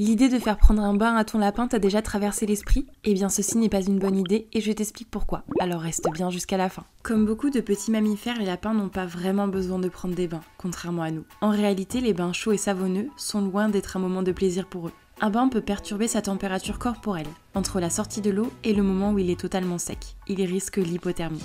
L'idée de faire prendre un bain à ton lapin t'a déjà traversé l'esprit? Eh bien ceci n'est pas une bonne idée et je t'explique pourquoi, alors reste bien jusqu'à la fin. Comme beaucoup de petits mammifères, les lapins n'ont pas vraiment besoin de prendre des bains, contrairement à nous. En réalité, les bains chauds et savonneux sont loin d'être un moment de plaisir pour eux. Un bain peut perturber sa température corporelle, entre la sortie de l'eau et le moment où il est totalement sec. Il risque l'hypothermie.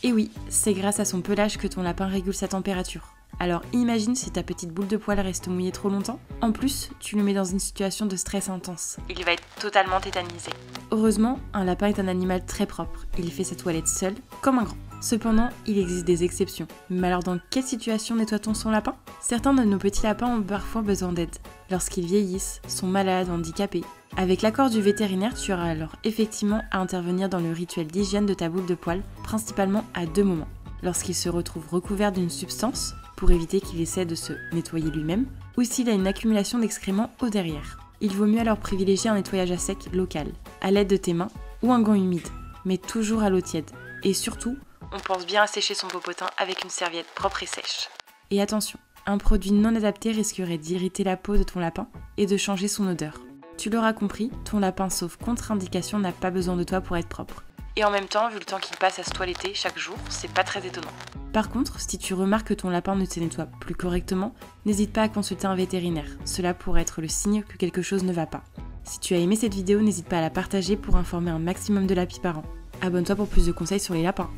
Et oui, c'est grâce à son pelage que ton lapin régule sa température. Alors imagine si ta petite boule de poil reste mouillée trop longtemps. En plus, tu le mets dans une situation de stress intense. Il va être totalement tétanisé. Heureusement, un lapin est un animal très propre. Il fait sa toilette seul, comme un grand. Cependant, il existe des exceptions. Mais alors dans quelle situation nettoie-t-on son lapin? Certains de nos petits lapins ont parfois besoin d'aide. Lorsqu'ils vieillissent, sont malades, handicapés. Avec l'accord du vétérinaire, tu auras alors effectivement à intervenir dans le rituel d'hygiène de ta boule de poil, principalement à 2 moments. Lorsqu'il se retrouve recouvert d'une substance, pour éviter qu'il essaie de se nettoyer lui-même, ou s'il a une accumulation d'excréments au derrière. Il vaut mieux alors privilégier un nettoyage à sec local, à l'aide de tes mains ou un gant humide, mais toujours à l'eau tiède. Et surtout, on pense bien à sécher son popotin avec une serviette propre et sèche. Et attention, un produit non adapté risquerait d'irriter la peau de ton lapin et de changer son odeur. Tu l'auras compris, ton lapin sauf contre-indication n'a pas besoin de toi pour être propre. Et en même temps, vu le temps qu'il passe à se toiletter chaque jour, c'est pas très étonnant. Par contre, si tu remarques que ton lapin ne se nettoie plus correctement, n'hésite pas à consulter un vétérinaire. Cela pourrait être le signe que quelque chose ne va pas. Si tu as aimé cette vidéo, n'hésite pas à la partager pour informer un maximum de lapins parents. Abonne-toi pour plus de conseils sur les lapins.